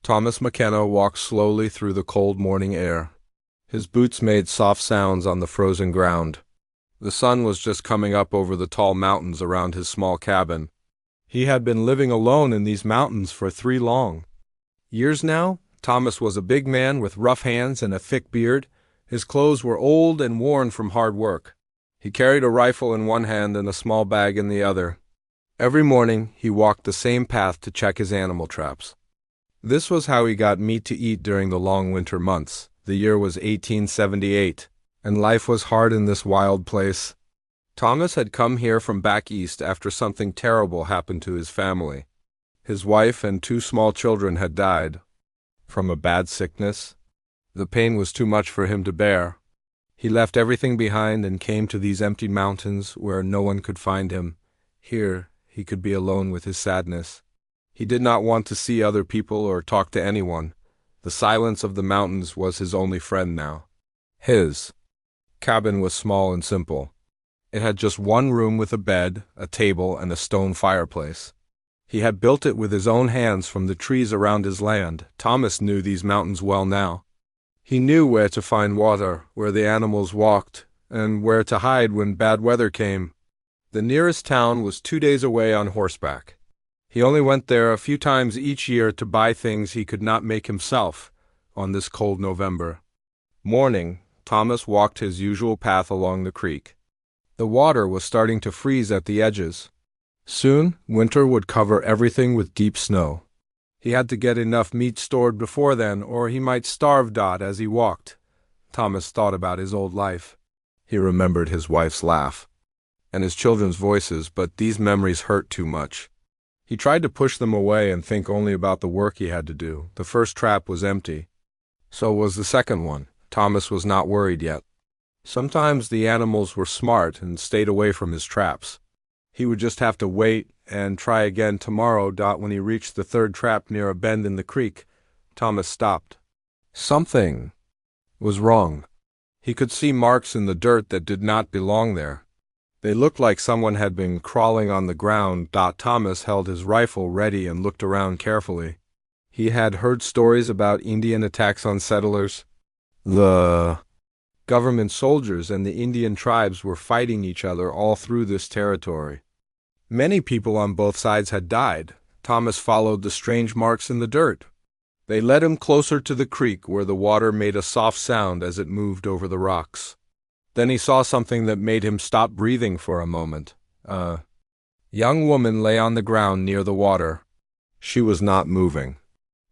Thomas McKenna walked slowly through the cold morning air. His boots made soft sounds on the frozen ground. The sun was just coming up over the tall mountains around his small cabin. He had been living alone in these mountains for 3 long years now. Thomas was a big man with rough hands and a thick beard. His clothes were old and worn from hard work. He carried a rifle in one hand and a small bag in the other. Every morning he walked the same path to check his animal traps. This was how he got meat to eat during the long winter months. The year was 1878, and life was hard in this wild place. Thomas had come here from back east after something terrible happened to his family. His wife and 2 small children had died from a bad sickness. The pain was too much for him to bear. He left everything behind and came to these empty mountains where no one could find him. Here he could be alone with his sadness. He did not want to see other people or talk to anyone. The silence of the mountains was his only friend now. His cabin was small and simple. It had just one room with a bed, a table, and a stone fireplace. He had built it with his own hands from the trees around his land. Thomas knew these mountains well now. He knew where to find water, where the animals walked, and where to hide when bad weather came. The nearest town was 2 days away on horseback. He only went there a few times each year to buy things he could not make himself on this cold November morning. Thomas walked his usual path along the creek. The water was starting to freeze at the edges. Soon, winter would cover everything with deep snow. He had to get enough meat stored before then, or he might starve. As he walked, Thomas thought about his old life. He remembered his wife's laugh and his children's voices, but these memories hurt too much. He tried to push them away and think only about the work he had to do. The first trap was empty. So was the second one. Thomas was not worried yet. Sometimes the animals were smart and stayed away from his traps. He would just have to wait and try again tomorrow. When he reached the third trap near a bend in the creek, Thomas stopped. Something was wrong. He could see marks in the dirt that did not belong there. They looked like someone had been crawling on the ground. Thomas held his rifle ready and looked around carefully. He had heard stories about Indian attacks on settlers. The government soldiers and the Indian tribes were fighting each other all through this territory. Many people on both sides had died. Thomas followed the strange marks in the dirt. They led him closer to the creek where the water made a soft sound as it moved over the rocks. Then he saw something that made him stop breathing for a moment. A young woman lay on the ground near the water. She was not moving.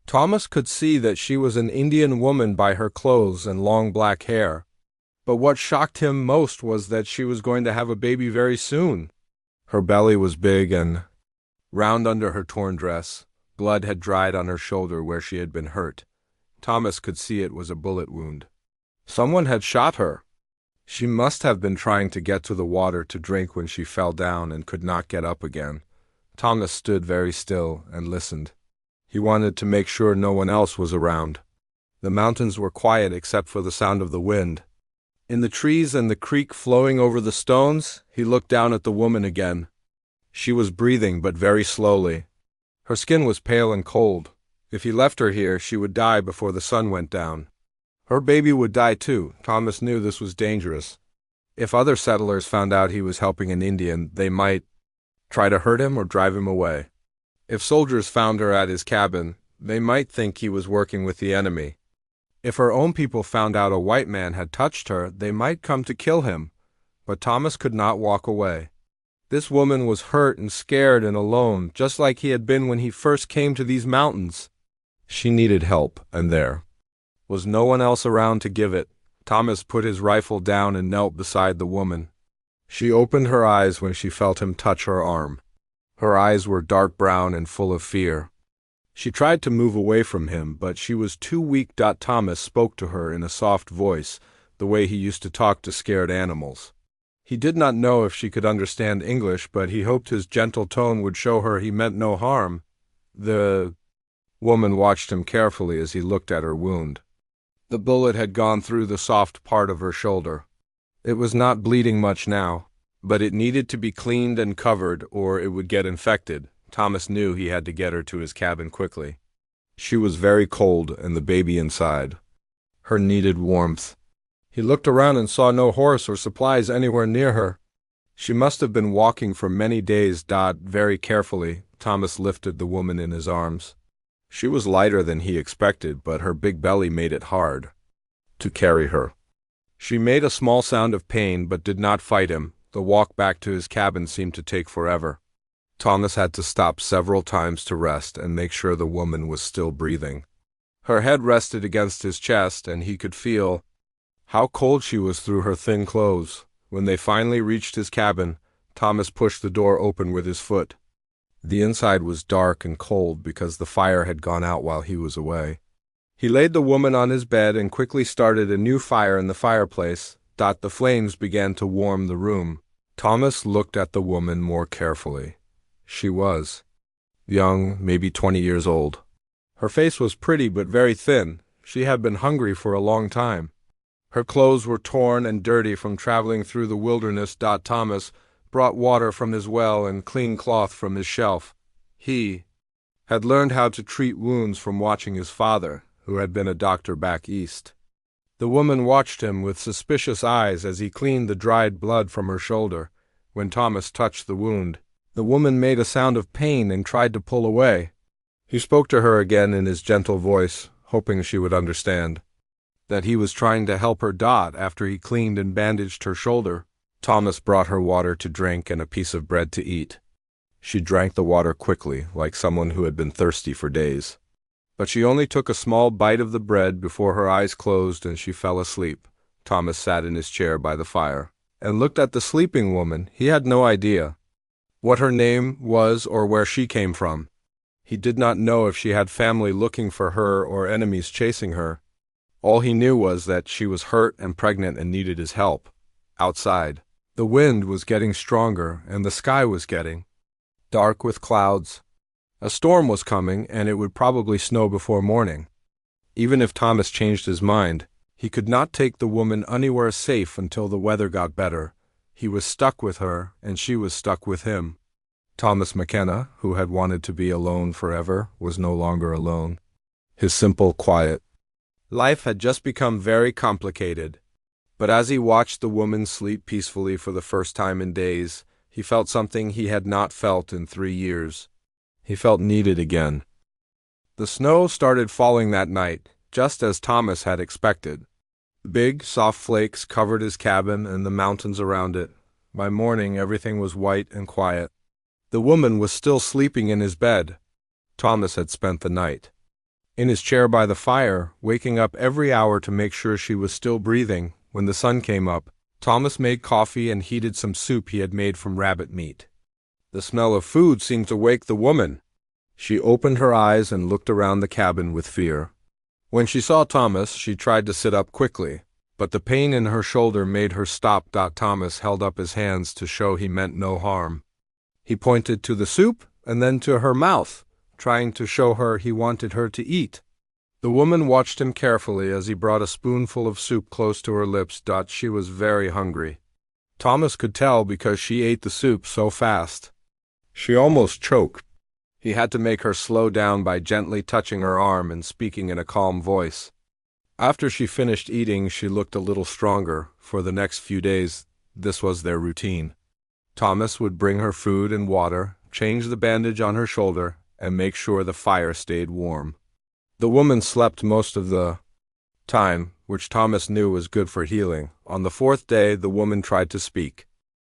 Thomas could see that she was an Indian woman by her clothes and long black hair. But what shocked him most was that she was going to have a baby very soon. Her belly was big and round under her torn dress. Blood had dried on her shoulder where she had been hurt. Thomas could see it was a bullet wound. Someone had shot her. She must have been trying to get to the water to drink when she fell down and could not get up again. Thomas stood very still and listened. He wanted to make sure no one else was around. The mountains were quiet except for the sound of the wind. In the trees and the creek flowing over the stones, he looked down at the woman again. She was breathing, but very slowly. Her skin was pale and cold. If he left her here, she would die before the sun went down. Her baby would die too. Thomas knew this was dangerous. If other settlers found out he was helping an Indian, they might try to hurt him or drive him away. If soldiers found her at his cabin, they might think he was working with the enemy. If her own people found out a white man had touched her, they might come to kill him. But Thomas could not walk away. This woman was hurt and scared and alone, just like he had been when he first came to these mountains. She needed help, and there was no one else around to give it. Thomas put his rifle down and knelt beside the woman. She opened her eyes when she felt him touch her arm. Her eyes were dark brown and full of fear. She tried to move away from him, but she was too weak. Thomas spoke to her in a soft voice, the way he used to talk to scared animals. He did not know if she could understand English, but he hoped his gentle tone would show her he meant no harm. The woman watched him carefully as he looked at her wound. The bullet had gone through the soft part of her shoulder. It was not bleeding much now, but it needed to be cleaned and covered or it would get infected. Thomas knew he had to get her to his cabin quickly. She was very cold, and the baby inside her needed warmth. He looked around and saw no horse or supplies anywhere near her. She must have been walking for many days. Very carefully, Thomas lifted the woman in his arms. She was lighter than he expected, but her big belly made it hard to carry her. She made a small sound of pain, but did not fight him. The walk back to his cabin seemed to take forever. Thomas had to stop several times to rest and make sure the woman was still breathing. Her head rested against his chest, and he could feel how cold she was through her thin clothes. When they finally reached his cabin, Thomas pushed the door open with his foot. The inside was dark and cold because the fire had gone out while he was away. He laid the woman on his bed and quickly started a new fire in the fireplace. The flames began to warm the room. Thomas looked at the woman more carefully. She was young, maybe 20 years old. Her face was pretty but very thin. She had been hungry for a long time. Her clothes were torn and dirty from traveling through the wilderness. Thomas brought water from his well and clean cloth from his shelf. He had learned how to treat wounds from watching his father, who had been a doctor back east. The woman watched him with suspicious eyes as he cleaned the dried blood from her shoulder. When Thomas touched the wound, the woman made a sound of pain and tried to pull away. He spoke to her again in his gentle voice, hoping she would understand that he was trying to help her. After he cleaned and bandaged her shoulder, Thomas brought her water to drink and a piece of bread to eat. She drank the water quickly, like someone who had been thirsty for days. But she only took a small bite of the bread before her eyes closed and she fell asleep. Thomas sat in his chair by the fire and looked at the sleeping woman. He had no idea what her name was or where she came from. He did not know if she had family looking for her or enemies chasing her. All he knew was that she was hurt and pregnant and needed his help. Outside, the wind was getting stronger and the sky was getting dark with clouds. A storm was coming, and it would probably snow before morning. Even if Thomas changed his mind, he could not take the woman anywhere safe until the weather got better. He was stuck with her, and she was stuck with him. Thomas McKenna, who had wanted to be alone forever, was no longer alone. His simple, quiet life had just become very complicated. But as he watched the woman sleep peacefully for the first time in days, he felt something he had not felt in 3 years. He felt needed again. The snow started falling that night, just as Thomas had expected. Big, soft flakes covered his cabin and the mountains around it. By morning, everything was white and quiet. The woman was still sleeping in his bed. Thomas had spent the night in his chair by the fire, waking up every hour to make sure she was still breathing. When the sun came up, Thomas made coffee and heated some soup he had made from rabbit meat. The smell of food seemed to wake the woman. She opened her eyes and looked around the cabin with fear. When she saw Thomas, she tried to sit up quickly, but the pain in her shoulder made her stop. Thomas held up his hands to show he meant no harm. He pointed to the soup and then to her mouth, trying to show her he wanted her to eat. The woman watched him carefully as he brought a spoonful of soup close to her lips. She was very hungry. Thomas could tell because she ate the soup so fast. She almost choked. He had to make her slow down by gently touching her arm and speaking in a calm voice. After she finished eating, she looked a little stronger. For the next few days, this was their routine. Thomas would bring her food and water, change the bandage on her shoulder, and make sure the fire stayed warm. The woman slept most of the time, which Thomas knew was good for healing. On the 4th day, the woman tried to speak.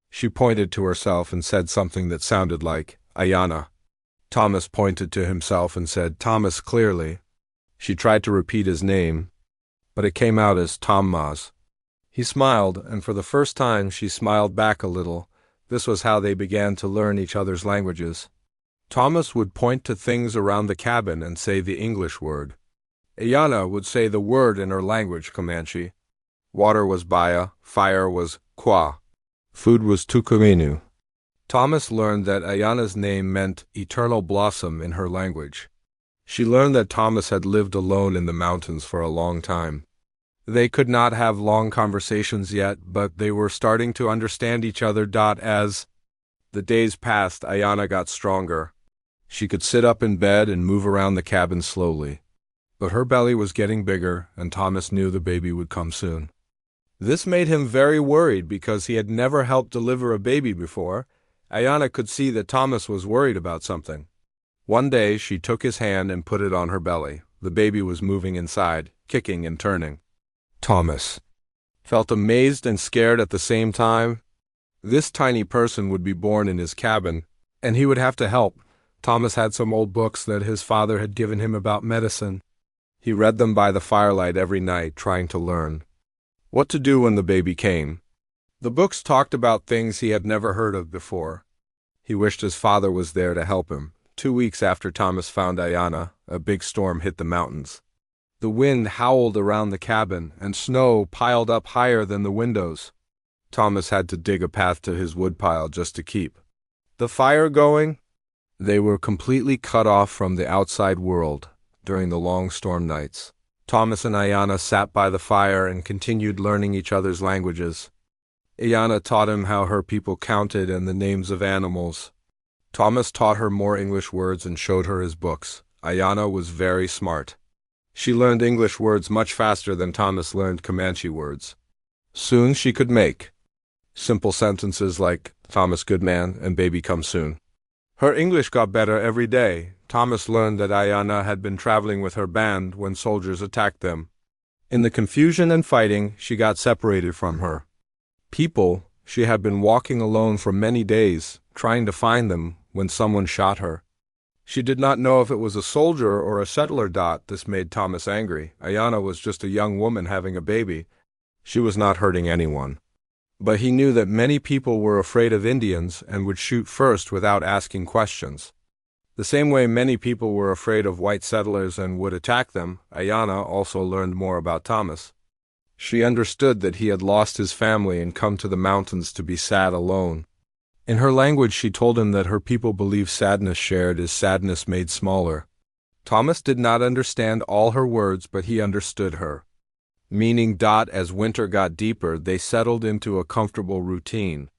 She pointed to herself and said something that sounded like, "Ayana." Thomas pointed to himself and said, "Thomas," clearly. She tried to repeat his name, but it came out as Thomas. He smiled, and for the first time she smiled back a little. This was how they began to learn each other's languages. Thomas would point to things around the cabin and say the English word. Ayana would say the word in her language, Comanche. Water was baya, fire was kwa, food was tukuminu. Thomas learned that Ayana's name meant eternal blossom in her language. She learned that Thomas had lived alone in the mountains for a long time. They could not have long conversations yet, but they were starting to understand each other. As the days passed, Ayana got stronger. She could sit up in bed and move around the cabin slowly. But her belly was getting bigger, and Thomas knew the baby would come soon. This made him very worried because he had never helped deliver a baby before. Ayana could see that Thomas was worried about something. One day, she took his hand and put it on her belly. The baby was moving inside, kicking and turning. Thomas felt amazed and scared at the same time. This tiny person would be born in his cabin, and he would have to help. Thomas had some old books that his father had given him about medicine. He read them by the firelight every night, trying to learn what to do when the baby came. The books talked about things he had never heard of before. He wished his father was there to help him. 2 weeks after Thomas found Ayana, a big storm hit the mountains. The wind howled around the cabin, and snow piled up higher than the windows. Thomas had to dig a path to his woodpile just to keep the fire going. They were completely cut off from the outside world during the long storm nights. Thomas and Ayana sat by the fire and continued learning each other's languages. Ayana taught him how her people counted and the names of animals. Thomas taught her more English words and showed her his books. Ayana was very smart. She learned English words much faster than Thomas learned Comanche words. Soon she could make simple sentences like "Thomas good man" and "baby come soon." Her English got better every day. Thomas learned that Ayana had been traveling with her band when soldiers attacked them. In the confusion and fighting, she got separated from her people. She had been walking alone for many days, trying to find them when someone shot her. She did not know if it was a soldier or a settler. This made Thomas angry. Ayana was just a young woman having a baby. She was not hurting anyone. But he knew that many people were afraid of Indians and would shoot first without asking questions. The same way many people were afraid of white settlers and would attack them, Ayana also learned more about Thomas. She understood that he had lost his family and come to the mountains to be sad alone. In her language, she told him that her people believe sadness shared is sadness made smaller. Thomas did not understand all her words, but he understood her. Meaning, as winter got deeper, they settled into a comfortable routine.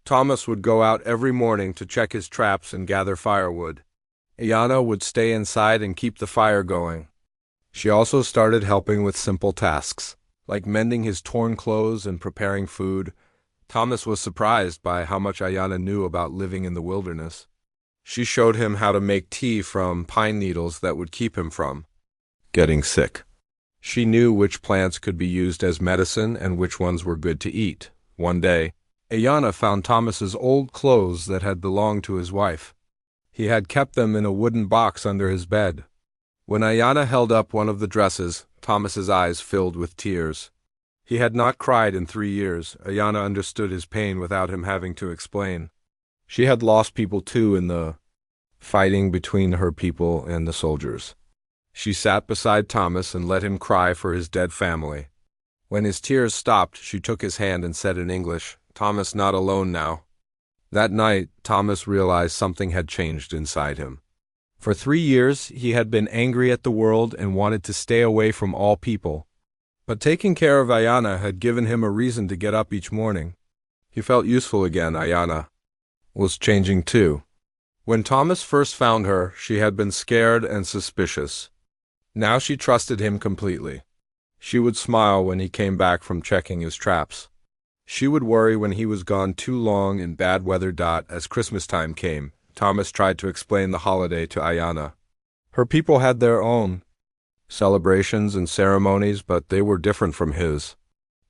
Thomas would go out every morning to check his traps and gather firewood. Ayana would stay inside and keep the fire going. She also started helping with simple tasks, like mending his torn clothes and preparing food. Thomas was surprised by how much Ayana knew about living in the wilderness. She showed him how to make tea from pine needles that would keep him from getting sick. She knew which plants could be used as medicine and which ones were good to eat. One day, Ayana found Thomas's old clothes that had belonged to his wife. He had kept them in a wooden box under his bed. When Ayana held up one of the dresses, Thomas's eyes filled with tears. He had not cried in 3 years. Ayana understood his pain without him having to explain. She had lost people too in the fighting between her people and the soldiers. She sat beside Thomas and let him cry for his dead family. When his tears stopped, she took his hand and said in English, "Thomas, not alone now." That night, Thomas realized something had changed inside him. For 3 years, he had been angry at the world and wanted to stay away from all people. But taking care of Ayana had given him a reason to get up each morning. He felt useful again. Ayana was changing too. When Thomas first found her, she had been scared and suspicious. Now she trusted him completely. She would smile when he came back from checking his traps. She would worry when he was gone too long in bad weather. As Christmas time came, Thomas tried to explain the holiday to Ayana. Her people had their own celebrations and ceremonies, but they were different from his.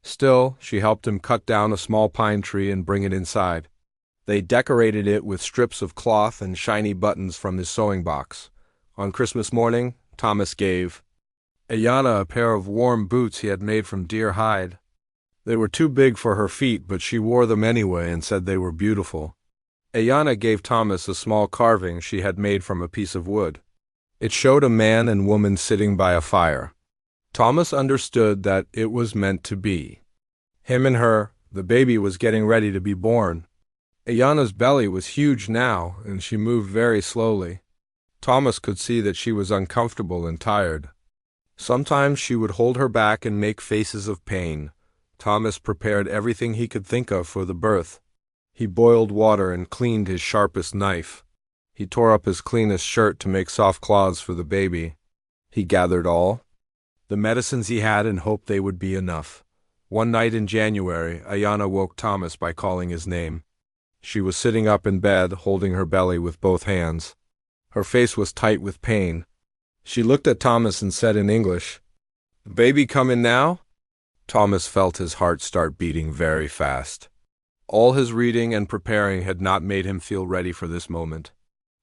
Still, she helped him cut down a small pine tree and bring it inside. They decorated it with strips of cloth and shiny buttons from his sewing box. On Christmas morning, Thomas gave Ayana a pair of warm boots he had made from deer hide. They were too big for her feet, but she wore them anyway and said they were beautiful. Ayana gave Thomas a small carving she had made from a piece of wood. It showed a man and woman sitting by a fire. Thomas understood that it was meant to be him and her. The baby was getting ready to be born. Ayana's belly was huge now, and she moved very slowly. Thomas could see that she was uncomfortable and tired. Sometimes she would hold her back and make faces of pain. Thomas prepared everything he could think of for the birth. He boiled water and cleaned his sharpest knife. He tore up his cleanest shirt to make soft cloths for the baby. He gathered all the medicines he had and hoped they would be enough. One night in January, Ayana woke Thomas by calling his name. She was sitting up in bed, holding her belly with both hands. Her face was tight with pain. She looked at Thomas and said in English, "Baby coming now?" Thomas felt his heart start beating very fast. All his reading and preparing had not made him feel ready for this moment.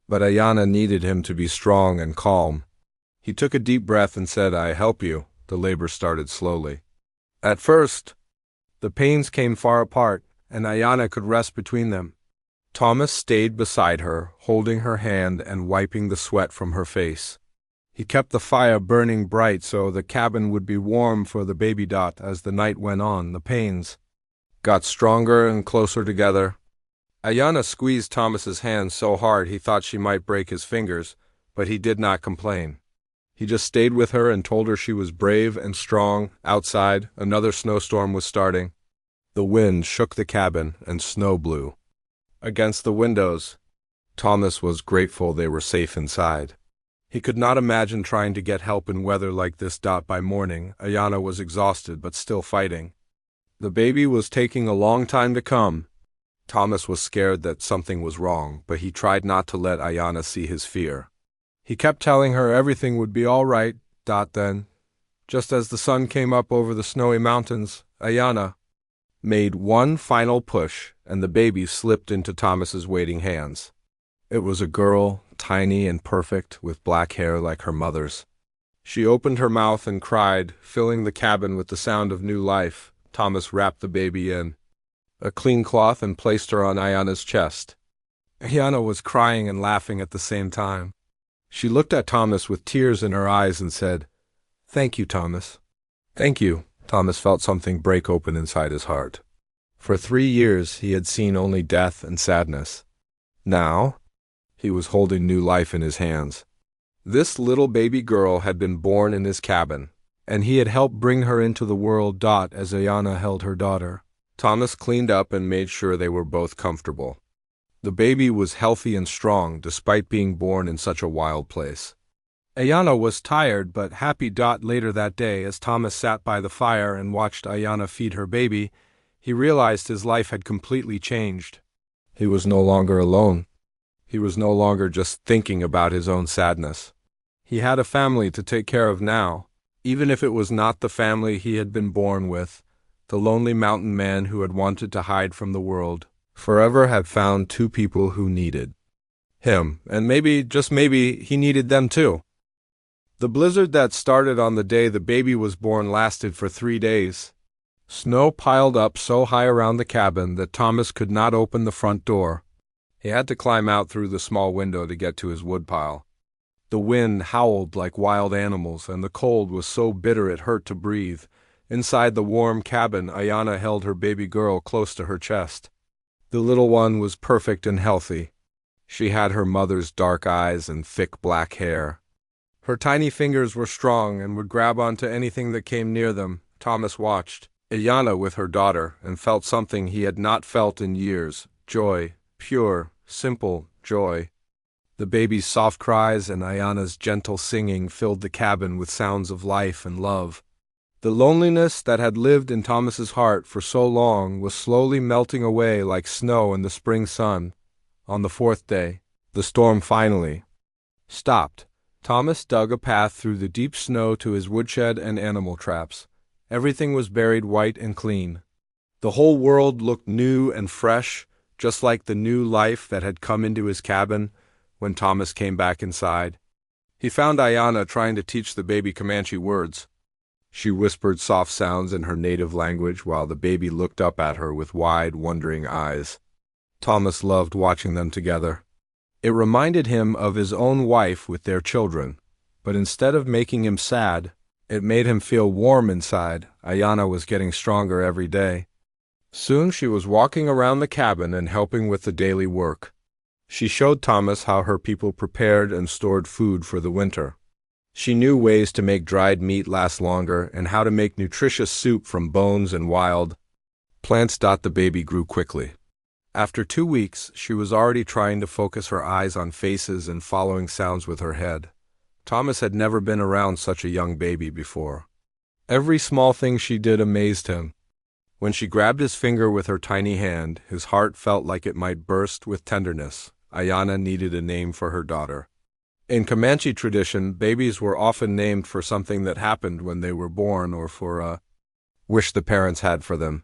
But Ayana needed him to be strong and calm. He took a deep breath and said, "I help you." The labor started slowly. At first, the pains came far apart, and Ayana could rest between them. Thomas stayed beside her, holding her hand and wiping the sweat from her face. He kept the fire burning bright so the cabin would be warm for the baby Dot. As the night went on, the pains got stronger and closer together. Ayana squeezed Thomas's hand so hard he thought she might break his fingers, but he did not complain. He just stayed with her and told her she was brave and strong. Outside, another snowstorm was starting. The wind shook the cabin and snow blew against the windows. Thomas was grateful they were safe inside. He could not imagine trying to get help in weather like this. By morning, Ayana was exhausted but still fighting. The baby was taking a long time to come. Thomas was scared that something was wrong, but he tried not to let Ayana see his fear. He kept telling her everything would be all right. Then, just as the sun came up over the snowy mountains, Ayana made one final push, and the baby slipped into Thomas's waiting hands. It was a girl, tiny and perfect, with black hair like her mother's. She opened her mouth and cried, filling the cabin with the sound of new life. Thomas wrapped the baby in a clean cloth and placed her on Ayana's chest. Ayana was crying and laughing at the same time. She looked at Thomas with tears in her eyes and said, "Thank you, Thomas." "Thank you." Thomas felt something break open inside his heart. For 3 years he had seen only death and sadness. Now, he was holding new life in his hands. This little baby girl had been born in his cabin, and he had helped bring her into the world. As Ayana held her daughter, Thomas cleaned up and made sure they were both comfortable. The baby was healthy and strong despite being born in such a wild place. Ayana was tired but happy. Later that day, as Thomas sat by the fire and watched Ayana feed her baby, he realized his life had completely changed. He was no longer alone. He was no longer just thinking about his own sadness. He had a family to take care of now, even if it was not the family he had been born with. The lonely mountain man who had wanted to hide from the world forever had found 2 people who needed him, and maybe, just maybe, he needed them too. The blizzard that started on the day the baby was born lasted for 3 days. Snow piled up so high around the cabin that Thomas could not open the front door. He had to climb out through the small window to get to his woodpile. The wind howled like wild animals, and the cold was so bitter it hurt to breathe. Inside the warm cabin, Ayana held her baby girl close to her chest. The little one was perfect and healthy. She had her mother's dark eyes and thick black hair. Her tiny fingers were strong and would grab onto anything that came near them. Thomas watched Ayana with her daughter and felt something he had not felt in years: joy, pure, simple joy. The baby's soft cries and Ayana's gentle singing filled the cabin with sounds of life and love. The loneliness that had lived in Thomas's heart for so long was slowly melting away like snow in the spring sun. On the 4th day, the storm finally stopped. Thomas dug a path through the deep snow to his woodshed and animal traps. Everything was buried white and clean. The whole world looked new and fresh, just like the new life that had come into his cabin when Thomas came back inside. He found Ayana trying to teach the baby Comanche words. She whispered soft sounds in her native language while the baby looked up at her with wide, wondering eyes. Thomas loved watching them together. It reminded him of his own wife with their children, but instead of making him sad, it made him feel warm inside. Ayana was getting stronger every day. Soon she was walking around the cabin and helping with the daily work. She showed Thomas how her people prepared and stored food for the winter. She knew ways to make dried meat last longer and how to make nutritious soup from bones and wild plants. The baby grew quickly. After 2 weeks, she was already trying to focus her eyes on faces and following sounds with her head. Thomas had never been around such a young baby before. Every small thing she did amazed him. When she grabbed his finger with her tiny hand, his heart felt like it might burst with tenderness. Ayana needed a name for her daughter. In Comanche tradition, babies were often named for something that happened when they were born or for a wish the parents had for them.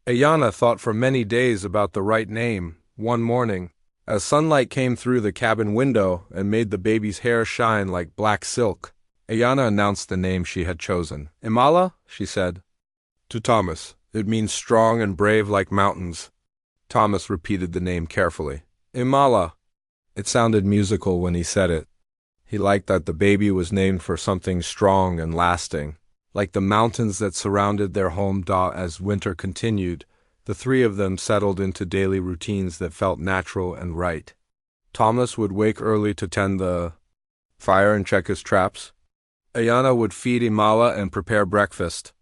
Ayana thought for many days about the right name. One morning, as sunlight came through the cabin window and made the baby's hair shine like black silk, Ayana announced the name she had chosen. "Imala," she said. To Thomas, "It means strong and brave like mountains." Thomas repeated the name carefully. "Imala." It sounded musical when he said it. He liked that the baby was named for something strong and lasting, like the mountains that surrounded their home. As winter continued, the three of them settled into daily routines that felt natural and right. Thomas would wake early to tend the fire and check his traps. Ayana would feed Imala and prepare breakfast.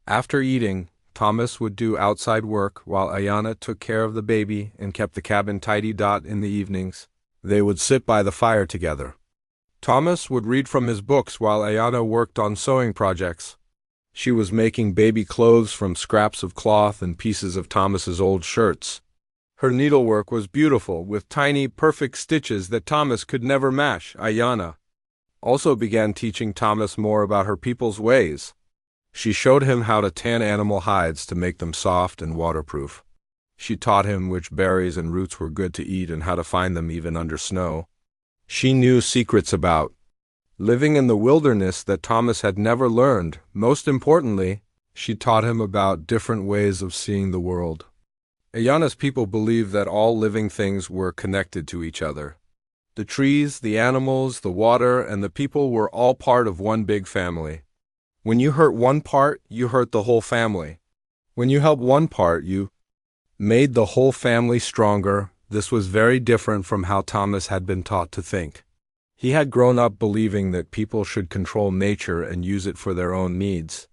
After eating, Thomas would do outside work while Ayana took care of the baby and kept the cabin tidy. In the evenings, they would sit by the fire together. Thomas would read from his books while Ayana worked on sewing projects. She was making baby clothes from scraps of cloth and pieces of Thomas's old shirts. Her needlework was beautiful, with tiny, perfect stitches that Thomas could never match. Ayana also began teaching Thomas more about her people's ways. She showed him how to tan animal hides to make them soft and waterproof. She taught him which berries and roots were good to eat and how to find them even under snow. She knew secrets about living in the wilderness that Thomas had never learned. Most importantly, she taught him about different ways of seeing the world. Ayana's people believed that all living things were connected to each other. The trees, the animals, the water, and the people were all part of one big family. When you hurt one part, you hurt the whole family. When you help one part, you made the whole family stronger. This was very different from how Thomas had been taught to think. He had grown up believing that people should control nature and use it for their own needs.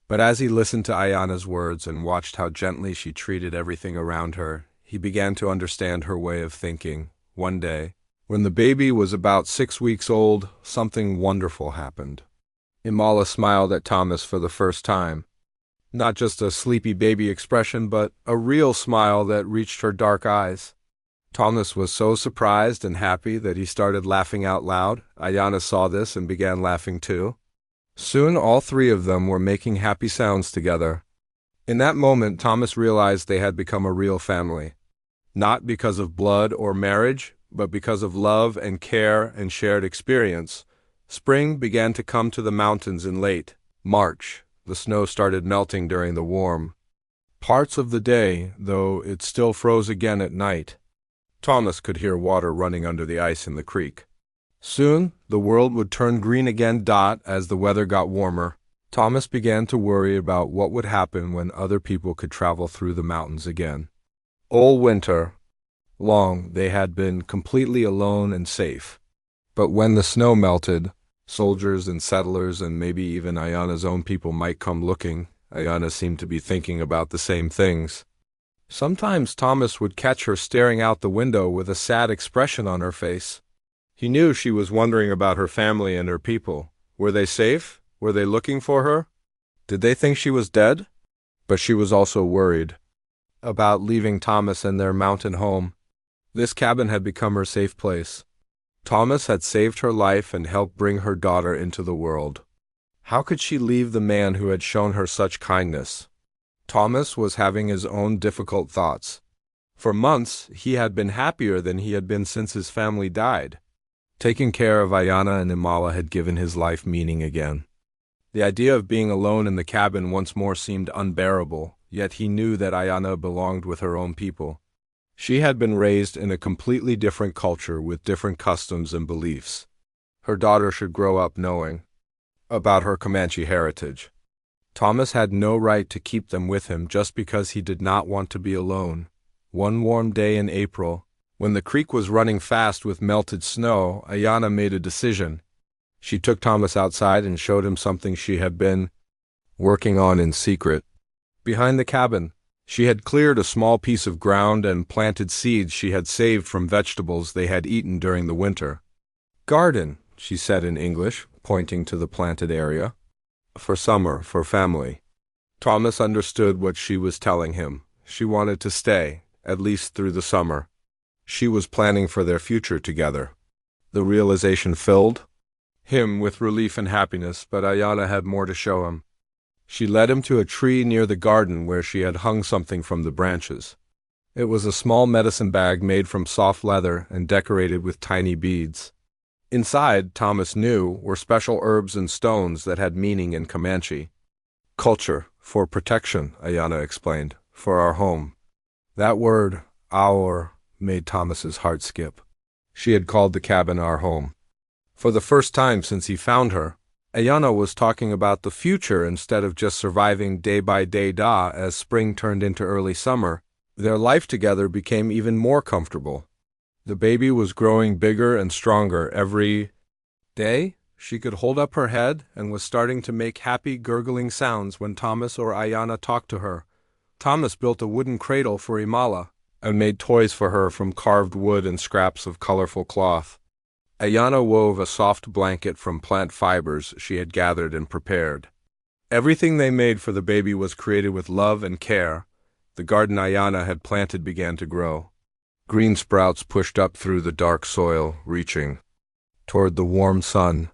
But as he listened to Ayana's words and watched how gently she treated everything around her, he began to understand her way of thinking. One day, when the baby was about 6 weeks old, something wonderful happened. Imala smiled at Thomas for the first time. Not just a sleepy baby expression, but a real smile that reached her dark eyes. Thomas was so surprised and happy that he started laughing out loud. Ayana saw this and began laughing too. Soon all three of them were making happy sounds together. In that moment, Thomas realized they had become a real family. Not because of blood or marriage, but because of love and care and shared experience. Spring began to come to the mountains in late March. The snow started melting during the warm parts of the day, though it still froze again at night. Thomas could hear water running under the ice in the creek. Soon, the world would turn green again. As the weather got warmer, Thomas began to worry about what would happen when other people could travel through the mountains again. All winter long, they had been completely alone and safe. But when the snow melted, soldiers and settlers and maybe even Ayana's own people might come looking. Ayana seemed to be thinking about the same things. Sometimes Thomas would catch her staring out the window with a sad expression on her face. He knew she was wondering about her family and her people. Were they safe? Were they looking for her? Did they think she was dead? But she was also worried about leaving Thomas and their mountain home. This cabin had become her safe place. Thomas had saved her life and helped bring her daughter into the world. How could she leave the man who had shown her such kindness? Thomas was having his own difficult thoughts. For months, he had been happier than he had been since his family died. Taking care of Ayana and Imala had given his life meaning again. The idea of being alone in the cabin once more seemed unbearable, yet he knew that Ayana belonged with her own people. She had been raised in a completely different culture with different customs and beliefs. Her daughter should grow up knowing about her Comanche heritage. Thomas had no right to keep them with him just because he did not want to be alone. One warm day in April, when the creek was running fast with melted snow, Ayana made a decision. She took Thomas outside and showed him something she had been working on in secret. Behind the cabin, She had cleared a small piece of ground and planted seeds she had saved from vegetables they had eaten during the winter. "Garden," she said in English, pointing to the planted area. "For summer, for family." Thomas understood what she was telling him. She wanted to stay, at least through the summer. She was planning for their future together. The realization filled him with relief and happiness, but Ayana had more to show him. She led him to a tree near the garden where she had hung something from the branches. It was a small medicine bag made from soft leather and decorated with tiny beads. Inside, Thomas knew, were special herbs and stones that had meaning in Comanche. "Culture, for protection," Ayana explained, "for our home." That word, our, made Thomas's heart skip. She had called the cabin our home. For the first time since he found her, Ayana was talking about the future instead of just surviving day by day. As spring turned into early summer, their life together became even more comfortable. The baby was growing bigger and stronger every day. She could hold up her head and was starting to make happy gurgling sounds when Thomas or Ayana talked to her. Thomas built a wooden cradle for Imala and made toys for her from carved wood and scraps of colorful cloth. Ayana wove a soft blanket from plant fibers she had gathered and prepared. Everything they made for the baby was created with love and care. The garden Ayana had planted began to grow. Green sprouts pushed up through the dark soil, reaching toward the warm sun.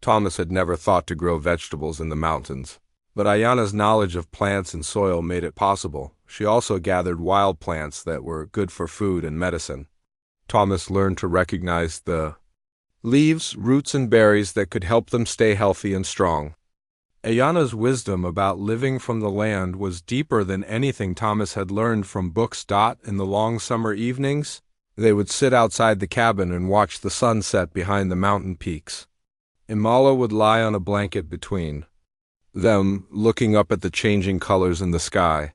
Thomas had never thought to grow vegetables in the mountains, but Ayana's knowledge of plants and soil made it possible. She also gathered wild plants that were good for food and medicine. Thomas learned to recognize the leaves, roots, and berries that could help them stay healthy and strong. Ayana's wisdom about living from the land was deeper than anything Thomas had learned from books. In the long summer evenings, they would sit outside the cabin and watch the sun set behind the mountain peaks. Imala would lie on a blanket between them, looking up at the changing colors in the sky.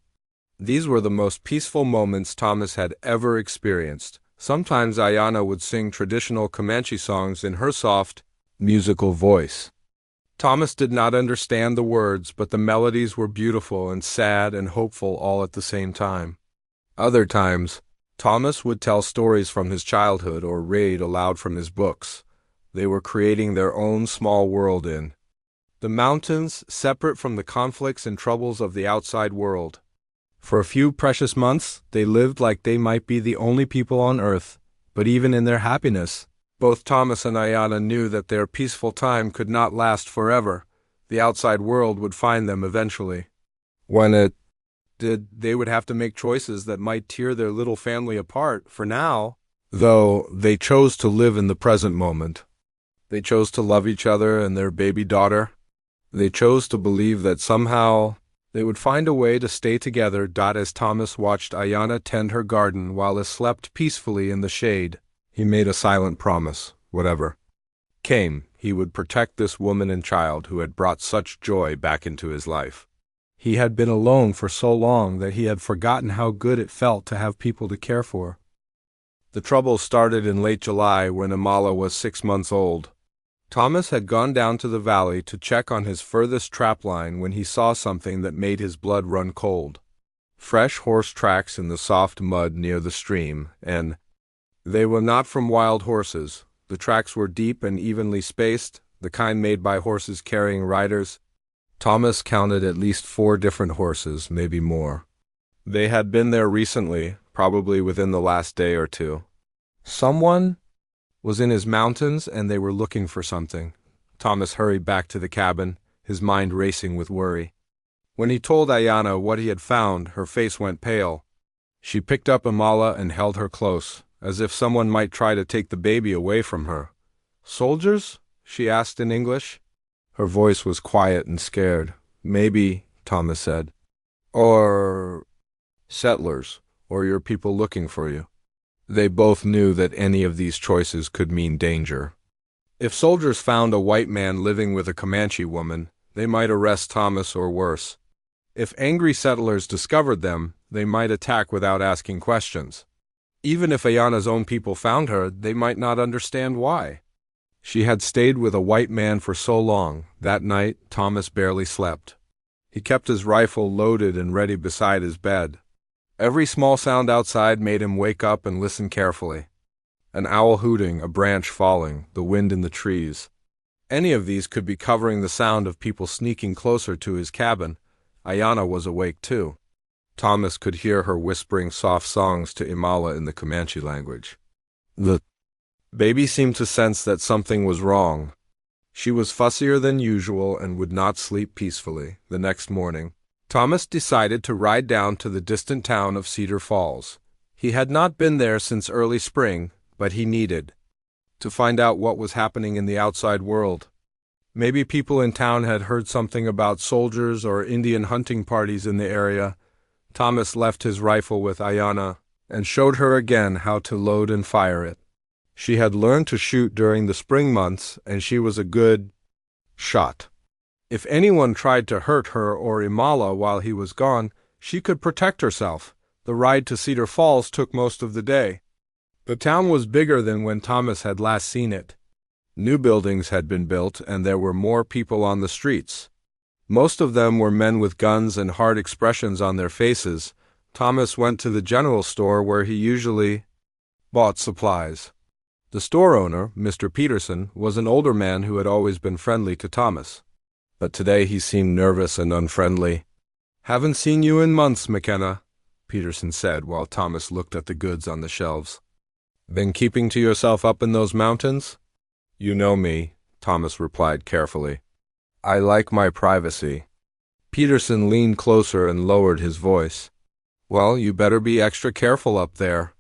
These were the most peaceful moments Thomas had ever experienced. Sometimes Ayana would sing traditional Comanche songs in her soft, musical voice. Thomas did not understand the words, but the melodies were beautiful and sad and hopeful all at the same time. Other times, Thomas would tell stories from his childhood or read aloud from his books. They were creating their own small world in the mountains, separate from the conflicts and troubles of the outside world. For a few precious months, they lived like they might be the only people on earth, but even in their happiness, both Thomas and Ayana knew that their peaceful time could not last forever. The outside world would find them eventually. When it did, they would have to make choices that might tear their little family apart. For now, though, they chose to live in the present moment. They chose to love each other and their baby daughter. They chose to believe that somehow they would find a way to stay together. As Thomas watched Ayana tend her garden while he slept peacefully in the shade, he made a silent promise. Whatever came, he would protect this woman and child who had brought such joy back into his life. He had been alone for so long that he had forgotten how good it felt to have people to care for. The trouble started in late July when Imala was 6 months old. Thomas had gone down to the valley to check on his furthest trapline when he saw something that made his blood run cold. Fresh horse tracks in the soft mud near the stream, and they were not from wild horses. The tracks were deep and evenly spaced, the kind made by horses carrying riders. Thomas counted at least 4 different horses, maybe more. They had been there recently, probably within the last day or two. Someone was in his mountains, and they were looking for something. Thomas hurried back to the cabin, his mind racing with worry. When he told Ayana what he had found, her face went pale. She picked up Imala and held her close, as if someone might try to take the baby away from her. "Soldiers?" she asked in English. Her voice was quiet and scared. "Maybe," Thomas said. "Or settlers, or your people looking for you." They both knew that any of these choices could mean danger. If soldiers found a white man living with a Comanche woman, they might arrest Thomas or worse. If angry settlers discovered them, they might attack without asking questions. Even if Ayana's own people found her, they might not understand why. She had stayed with a white man for so long. That night, Thomas barely slept. He kept his rifle loaded and ready beside his bed. Every small sound outside made him wake up and listen carefully. An owl hooting, a branch falling, the wind in the trees. Any of these could be covering the sound of people sneaking closer to his cabin. Ayana was awake too. Thomas could hear her whispering soft songs to Imala in the Comanche language. The baby seemed to sense that something was wrong. She was fussier than usual and would not sleep peacefully. The next morning, Thomas decided to ride down to the distant town of Cedar Falls. He had not been there since early spring, but he needed to find out what was happening in the outside world. Maybe people in town had heard something about soldiers or Indian hunting parties in the area. Thomas left his rifle with Ayana and showed her again how to load and fire it. She had learned to shoot during the spring months, and she was a good shot. If anyone tried to hurt her or Imala while he was gone, she could protect herself. The ride to Cedar Falls took most of the day. The town was bigger than when Thomas had last seen it. New buildings had been built, and there were more people on the streets. Most of them were men with guns and hard expressions on their faces. Thomas went to the general store where he usually bought supplies. The store owner, Mr. Peterson, was an older man who had always been friendly to Thomas. But today he seemed nervous and unfriendly. "Haven't seen you in months, McKenna," Peterson said while Thomas looked at the goods on the shelves. "Been keeping to yourself up in those mountains?" "You know me," Thomas replied carefully. "I like my privacy." Peterson leaned closer and lowered his voice. "Well, you better be extra careful up there.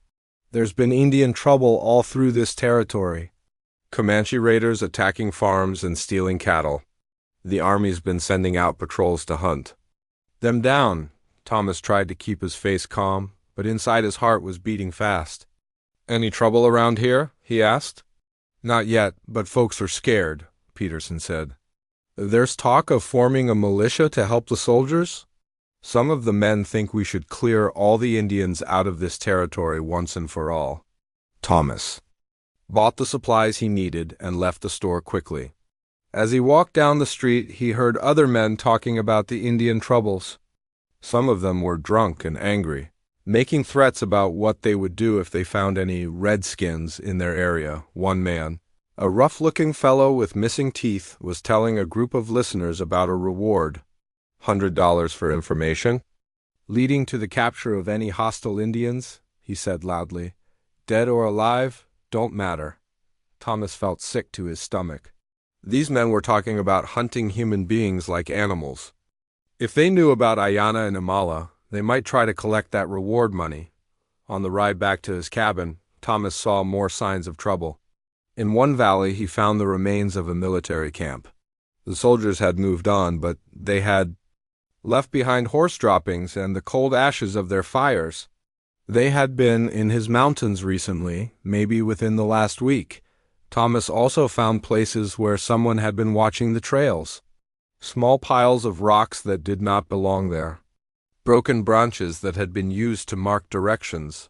There's been Indian trouble all through this territory. Comanche raiders attacking farms and stealing cattle. The army's been sending out patrols to hunt them down." Thomas tried to keep his face calm, but inside his heart was beating fast. "Any trouble around here?" he asked. "Not yet, but folks are scared," Peterson said. "There's talk of forming a militia to help the soldiers. Some of the men think we should clear all the Indians out of this territory once and for all." Thomas bought the supplies he needed and left the store quickly. As he walked down the street, he heard other men talking about the Indian troubles. Some of them were drunk and angry, making threats about what they would do if they found any redskins in their area. One man, a rough-looking fellow with missing teeth, was telling a group of listeners about a reward, $100 for information, leading to the capture of any hostile Indians, he said loudly. "Dead or alive, don't matter." Thomas felt sick to his stomach. These men were talking about hunting human beings like animals. If they knew about Ayana and Imala, they might try to collect that reward money. On the ride back to his cabin, Thomas saw more signs of trouble. In one valley, he found the remains of a military camp. The soldiers had moved on, but they had left behind horse droppings and the cold ashes of their fires. They had been in his mountains recently, maybe within the last week. Thomas also found places where someone had been watching the trails. Small piles of rocks that did not belong there. Broken branches that had been used to mark directions.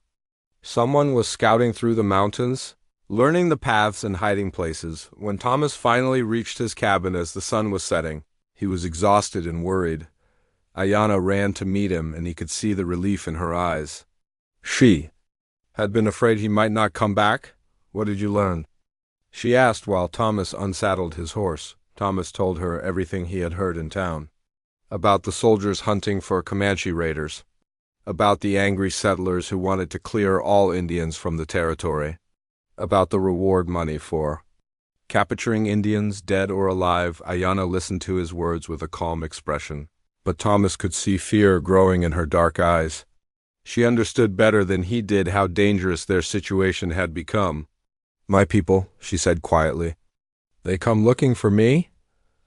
Someone was scouting through the mountains, learning the paths and hiding places. When Thomas finally reached his cabin as the sun was setting, he was exhausted and worried. Ayana ran to meet him, and he could see the relief in her eyes. She had been afraid he might not come back. "What did you learn?" she asked while Thomas unsaddled his horse. Thomas told her everything he had heard in town. About the soldiers hunting for Comanche raiders. About the angry settlers who wanted to clear all Indians from the territory. About the reward money for capturing Indians, dead or alive. Ayana listened to his words with a calm expression, but Thomas could see fear growing in her dark eyes. She understood better than he did how dangerous their situation had become. "My people," she said quietly. "They come looking for me?"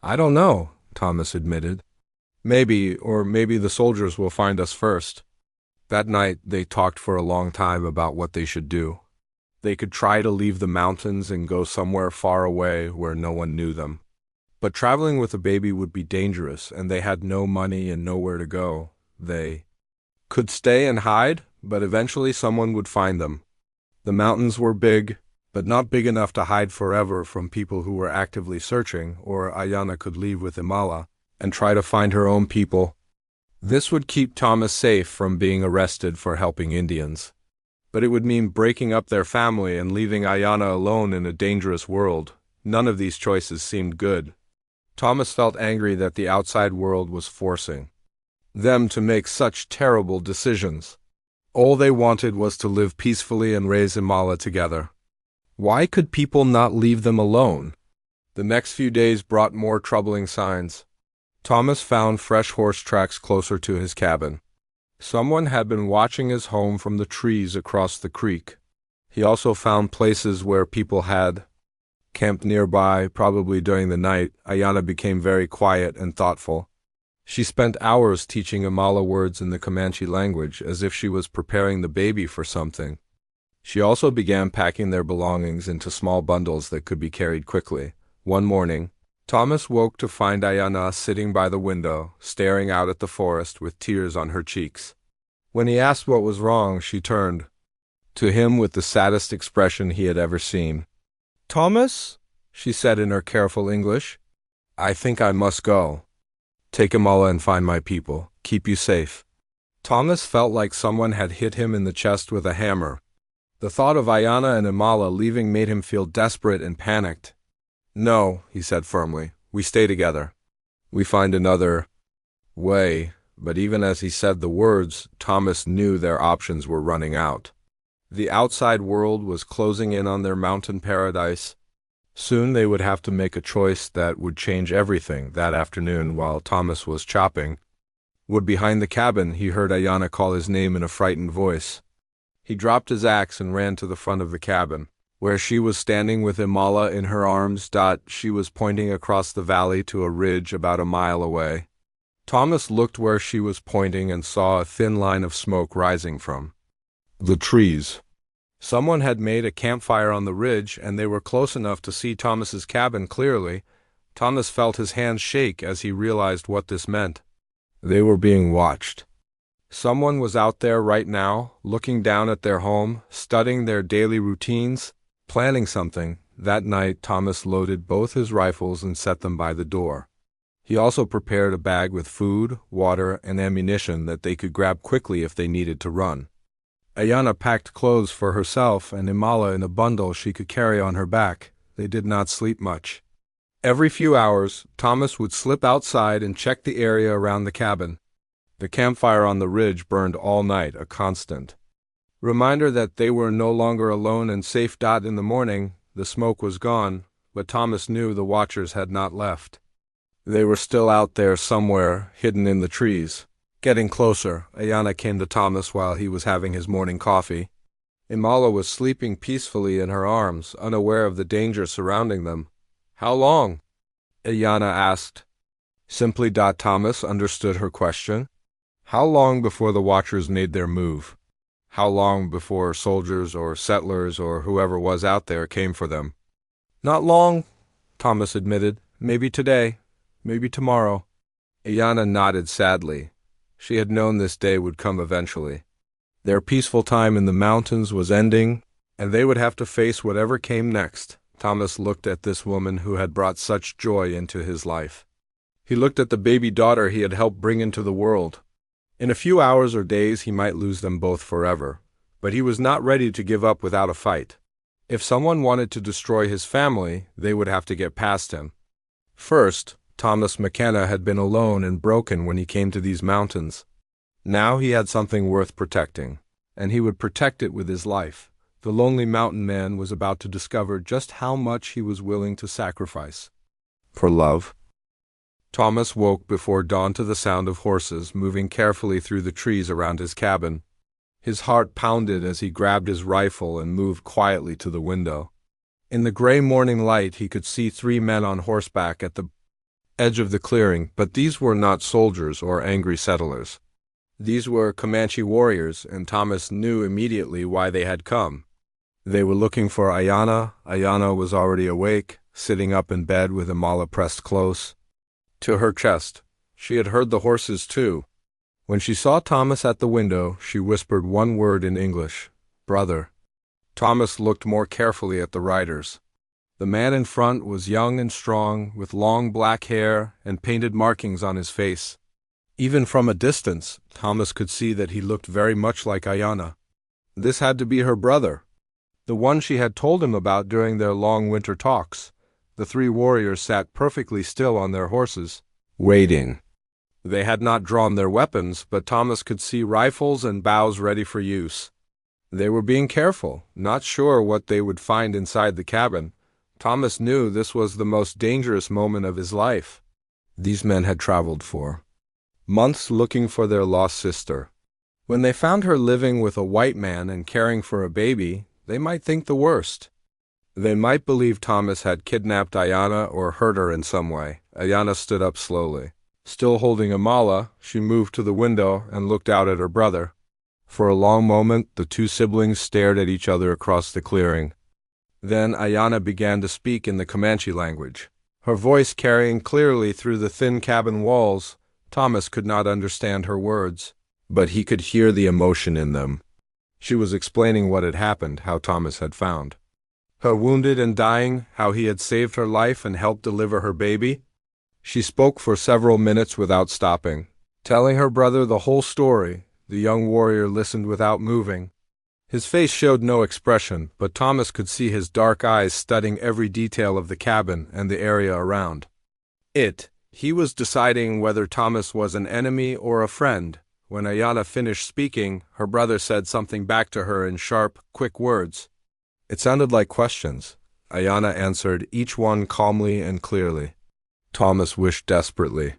"I don't know," Thomas admitted. Maybe the soldiers will find us first." That night, they talked for a long time about what they should do. They could try to leave the mountains and go somewhere far away where no one knew them. But traveling with a baby would be dangerous, and they had no money and nowhere to go. They could stay and hide, but eventually someone would find them. The mountains were big, but not big enough to hide forever from people who were actively searching, or Ayana could leave with Imala and try to find her own people. This would keep Thomas safe from being arrested for helping Indians. But it would mean breaking up their family and leaving Ayana alone in a dangerous world. None of these choices seemed good. Thomas felt angry that the outside world was forcing them to make such terrible decisions. All they wanted was to live peacefully and raise Imala together. Why could people not leave them alone? The next few days brought more troubling signs. Thomas found fresh horse tracks closer to his cabin. Someone had been watching his home from the trees across the creek. He also found places where people had camped nearby, probably during the night. Ayana became very quiet and thoughtful. She spent hours teaching Imala words in the Comanche language, as if she was preparing the baby for something. She also began packing their belongings into small bundles that could be carried quickly. One morning, Thomas woke to find Ayana sitting by the window, staring out at the forest with tears on her cheeks. When he asked what was wrong, she turned to him with the saddest expression he had ever seen. "Thomas," she said in her careful English, "I think I must go. Take Imala and find my people. Keep you safe." Thomas felt like someone had hit him in the chest with a hammer. The thought of Ayana and Imala leaving made him feel desperate and panicked. "No," he said firmly, "we stay together. We find another way." But even as he said the words, Thomas knew their options were running out. The outside world was closing in on their mountain paradise. Soon they would have to make a choice that would change everything. That afternoon, while Thomas was chopping wood behind the cabin, he heard Ayana call his name in a frightened voice. He dropped his axe and ran to the front of the cabin, where she was standing with Imala in her arms. She was pointing across the valley to a ridge about a mile away. Thomas looked where she was pointing and saw a thin line of smoke rising from the trees. Someone had made a campfire on the ridge, and they were close enough to see Thomas's cabin clearly. Thomas felt his hands shake as he realized what this meant. They were being watched. Someone was out there right now, looking down at their home, studying their daily routines, planning something. That night, Thomas loaded both his rifles and set them by the door. He also prepared a bag with food, water, and ammunition that they could grab quickly if they needed to run. Ayana packed clothes for herself and Imala in a bundle she could carry on her back. They did not sleep much. Every few hours, Thomas would slip outside and check the area around the cabin. The campfire on the ridge burned all night, a constant reminder that they were no longer alone and safe. In the morning, the smoke was gone, but Thomas knew the watchers had not left. They were still out there somewhere, hidden in the trees. Getting closer, Ayana came to Thomas while he was having his morning coffee. Imala was sleeping peacefully in her arms, unaware of the danger surrounding them. "How long?" Ayana asked. Simply. Thomas understood her question. How long before the watchers made their move? How long before soldiers or settlers or whoever was out there came for them? "Not long," Thomas admitted. "Maybe today, maybe tomorrow." Ayana nodded sadly. She had known this day would come eventually. Their peaceful time in the mountains was ending, and they would have to face whatever came next. Thomas looked at this woman who had brought such joy into his life. He looked at the baby daughter he had helped bring into the world. In a few hours or days he might lose them both forever, but he was not ready to give up without a fight. If someone wanted to destroy his family, they would have to get past him. First, Thomas McKenna had been alone and broken when he came to these mountains. Now he had something worth protecting, and he would protect it with his life. The lonely mountain man was about to discover just how much he was willing to sacrifice for love. Thomas woke before dawn to the sound of horses moving carefully through the trees around his cabin. His heart pounded as he grabbed his rifle and moved quietly to the window. In the gray morning light he could see 3 men on horseback at the edge of the clearing, but these were not soldiers or angry settlers. These were Comanche warriors, and Thomas knew immediately why they had come. They were looking for Ayana. Ayana was already awake, sitting up in bed with Imala pressed close to her chest. She had heard the horses too. When she saw Thomas at the window, she whispered one word in English: "Brother." Thomas looked more carefully at the riders. The man in front was young and strong, with long black hair and painted markings on his face. Even from a distance, Thomas could see that he looked very much like Ayana. This had to be her brother, the one she had told him about during their long winter talks. The three warriors sat perfectly still on their horses, waiting. They had not drawn their weapons, but Thomas could see rifles and bows ready for use. They were being careful, not sure what they would find inside the cabin. Thomas knew this was the most dangerous moment of his life. These men had traveled for months looking for their lost sister. When they found her living with a white man and caring for a baby, they might think the worst. They might believe Thomas had kidnapped Ayana or hurt her in some way. Ayana stood up slowly. Still holding Amala, she moved to the window and looked out at her brother. For a long moment, the two siblings stared at each other across the clearing. Then Ayana began to speak in the Comanche language, her voice carrying clearly through the thin cabin walls. Thomas could not understand her words, but he could hear the emotion in them. She was explaining what had happened, how Thomas had found her wounded and dying, how he had saved her life and helped deliver her baby. She spoke for several minutes without stopping, telling her brother the whole story. The young warrior listened without moving. His face showed no expression, but Thomas could see his dark eyes studying every detail of the cabin and the area around it. He was deciding whether Thomas was an enemy or a friend. When Ayana finished speaking, her brother said something back to her in sharp, quick words. It sounded like questions. Ayana answered each one calmly and clearly. Thomas wished desperately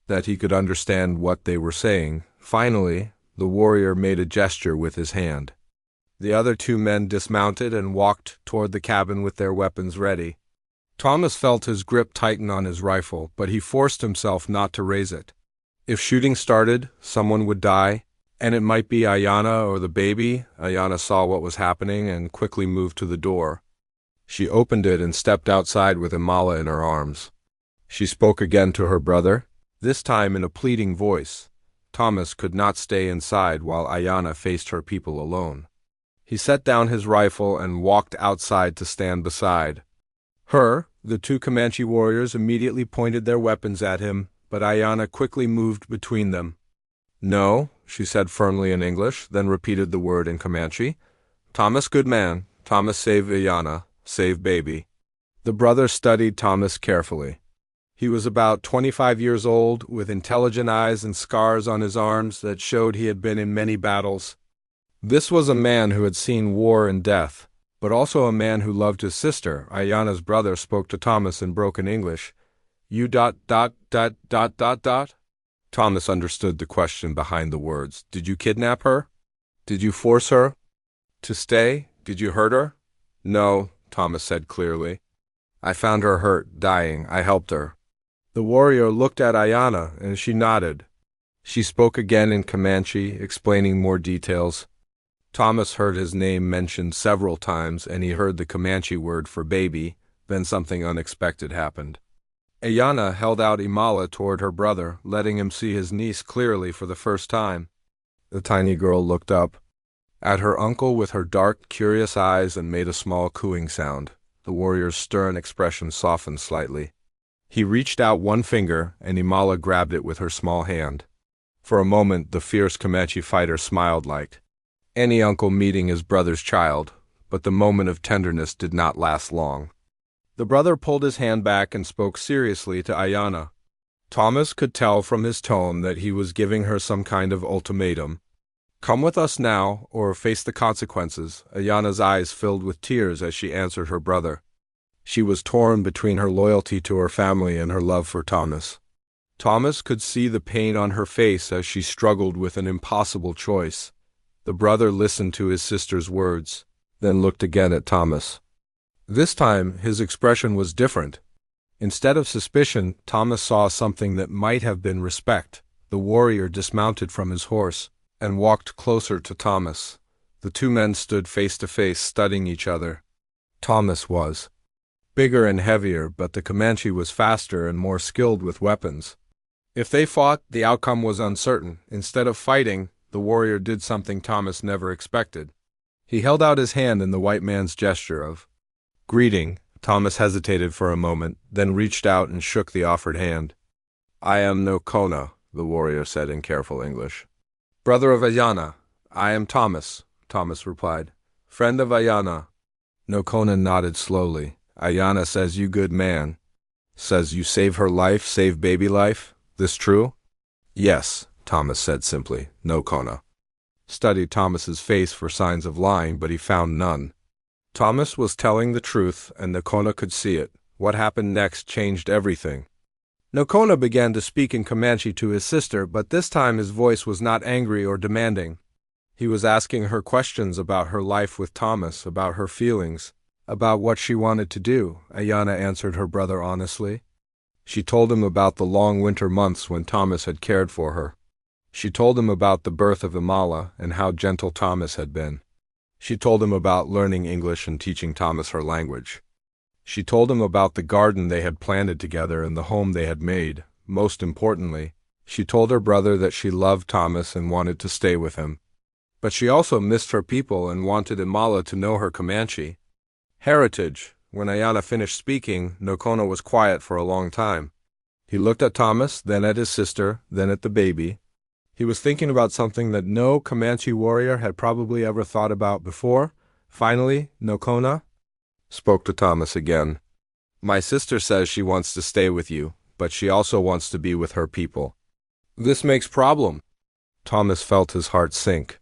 that he could understand what they were saying. Finally, the warrior made a gesture with his hand. The other two men dismounted and walked toward the cabin with their weapons ready. Thomas felt his grip tighten on his rifle, but he forced himself not to raise it. If shooting started, someone would die, and it might be Ayana or the baby. Ayana saw what was happening and quickly moved to the door. She opened it and stepped outside with Amala in her arms. She spoke again to her brother, this time in a pleading voice. Thomas could not stay inside while Ayana faced her people alone. He set down his rifle and walked outside to stand beside her. The two Comanche warriors immediately pointed their weapons at him, but Ayana quickly moved between them. No, she said firmly in English, then repeated the word in Comanche. Thomas, good man. Thomas, save Ayana. Save baby. The brother studied Thomas carefully. He was about 25 years old, with intelligent eyes and scars on his arms that showed he had been in many battles. This was a man who had seen war and death, but also a man who loved his sister. Ayana's brother spoke to Thomas in broken English. You ... Thomas understood the question behind the words. Did you kidnap her? Did you force her to stay? Did you hurt her? No, Thomas said clearly. I found her hurt, dying. I helped her. The warrior looked at Ayana, and she nodded. She spoke again in Comanche, explaining more details. Thomas heard his name mentioned several times, and he heard the Comanche word for baby. Then something unexpected happened. Ayana held out Imala toward her brother, letting him see his niece clearly for the first time. The tiny girl looked up at her uncle with her dark, curious eyes and made a small cooing sound. The warrior's stern expression softened slightly. He reached out one finger, and Imala grabbed it with her small hand. For a moment, the fierce Comanche fighter smiled like any uncle meeting his brother's child, but the moment of tenderness did not last long. The brother pulled his hand back and spoke seriously to Ayana. Thomas could tell from his tone that he was giving her some kind of ultimatum. Come with us now, or face the consequences. Ayana's eyes filled with tears as she answered her brother. She was torn between her loyalty to her family and her love for Thomas. Thomas could see the pain on her face as she struggled with an impossible choice. The brother listened to his sister's words, then looked again at Thomas. This time, his expression was different. Instead of suspicion, Thomas saw something that might have been respect. The warrior dismounted from his horse and walked closer to Thomas. The two men stood face to face, studying each other. Thomas was bigger and heavier, but the Comanche was faster and more skilled with weapons. If they fought, the outcome was uncertain. Instead of fighting, the warrior did something Thomas never expected. He held out his hand in the white man's gesture of greeting. Thomas hesitated for a moment, then reached out and shook the offered hand. I am no Kona, the warrior said in careful English. Brother of Ayana, I am Thomas, Thomas replied. Friend of Ayana. Nokona nodded slowly. Ayana says you good man. Says you save her life, save baby life. This true? Yes, Thomas said simply. Nokona studied Thomas's face for signs of lying, but he found none. Thomas was telling the truth, and Nokona could see it. What happened next changed everything. Nokona began to speak in Comanche to his sister, but this time his voice was not angry or demanding. He was asking her questions about her life with Thomas, about her feelings, about what she wanted to do. Ayana answered her brother honestly. She told him about the long winter months when Thomas had cared for her. She told him about the birth of Imala and how gentle Thomas had been. She told him about learning English and teaching Thomas her language. She told him about the garden they had planted together and the home they had made. Most importantly, she told her brother that she loved Thomas and wanted to stay with him. But she also missed her people and wanted Imala to know her Comanche heritage. When Ayana finished speaking, Nokona was quiet for a long time. He looked at Thomas, then at his sister, then at the baby. He was thinking about something that no Comanche warrior had probably ever thought about before. Finally, Nokona spoke to Thomas again. My sister says she wants to stay with you, but she also wants to be with her people. This makes problem. Thomas felt his heart sink.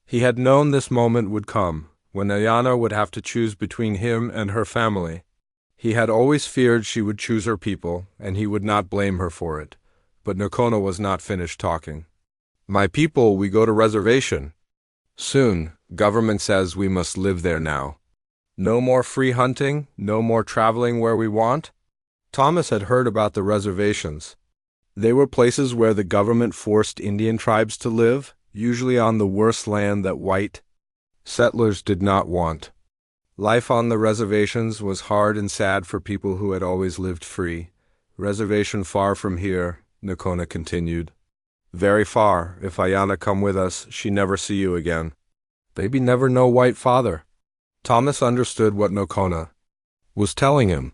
He had known this moment would come, when Ayana would have to choose between him and her family. He had always feared she would choose her people, and he would not blame her for it. But Nokona was not finished talking. My people, we go to reservation. Soon, government says we must live there now. No more free hunting, no more traveling where we want. Thomas had heard about the reservations. They were places where the government forced Indian tribes to live, usually on the worst land that white settlers did not want. Life on the reservations was hard and sad for people who had always lived free. Reservation far from here, Nokona continued. Very far. If Ayana come with us, she never see you again. Baby never know white father. Thomas understood what Nokona was telling him.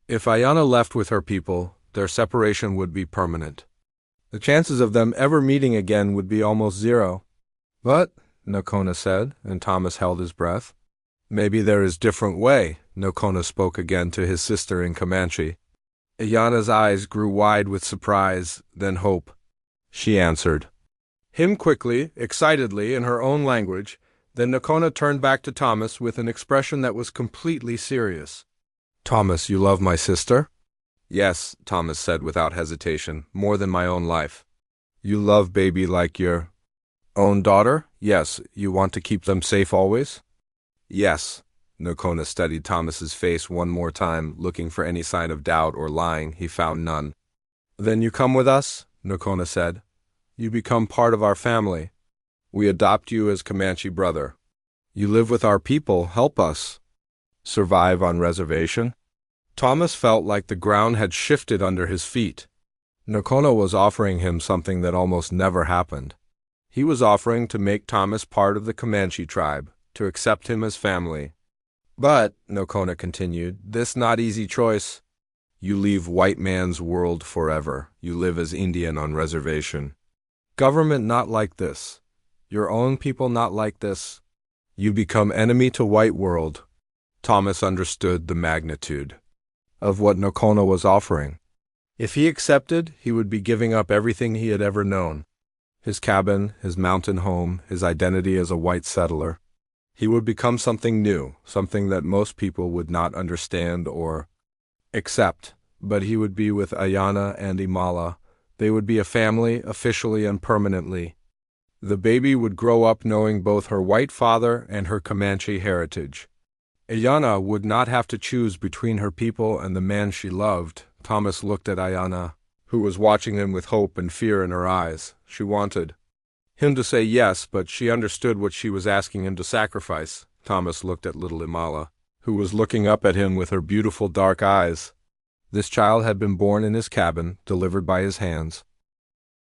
If Ayana left with her people, their separation would be permanent. The chances of them ever meeting again would be almost zero. But, Nokona said, and Thomas held his breath. Maybe there is different way, Nokona spoke again to his sister in Comanche. Ayana's eyes grew wide with surprise, then hope. She answered him quickly, excitedly, in her own language. Then Nokona turned back to Thomas with an expression that was completely serious. Thomas, you love my sister? Yes, Thomas said without hesitation, more than my own life. You love baby like your own daughter? Yes. You want to keep them safe always? Yes. Nokona studied Thomas's face one more time, looking for any sign of doubt or lying. He found none. Then you come with us, Nokona said. You become part of our family. We adopt you as Comanche brother. You live with our people, help us. Survive on reservation? Thomas felt like the ground had shifted under his feet. Nokona was offering him something that almost never happened. He was offering to make Thomas part of the Comanche tribe, to accept him as family. But, Nokona continued, this not easy choice. You leave white man's world forever. You live as Indian on reservation. Government not like this. Your own people not like this. You become enemy to white world. Thomas understood the magnitude of what Nokona was offering. If he accepted, he would be giving up everything he had ever known. His cabin, his mountain home, his identity as a white settler. He would become something new, something that most people would not understand or accept. But he would be with Ayana and Imala. They would be a family, officially and permanently. The baby would grow up knowing both her white father and her Comanche heritage. Ayana would not have to choose between her people and the man she loved. Thomas looked at Ayana, who was watching him with hope and fear in her eyes. She wanted him to say yes, but she understood what she was asking him to sacrifice. Thomas looked at little Imala, who was looking up at him with her beautiful dark eyes. This child had been born in his cabin, delivered by his hands.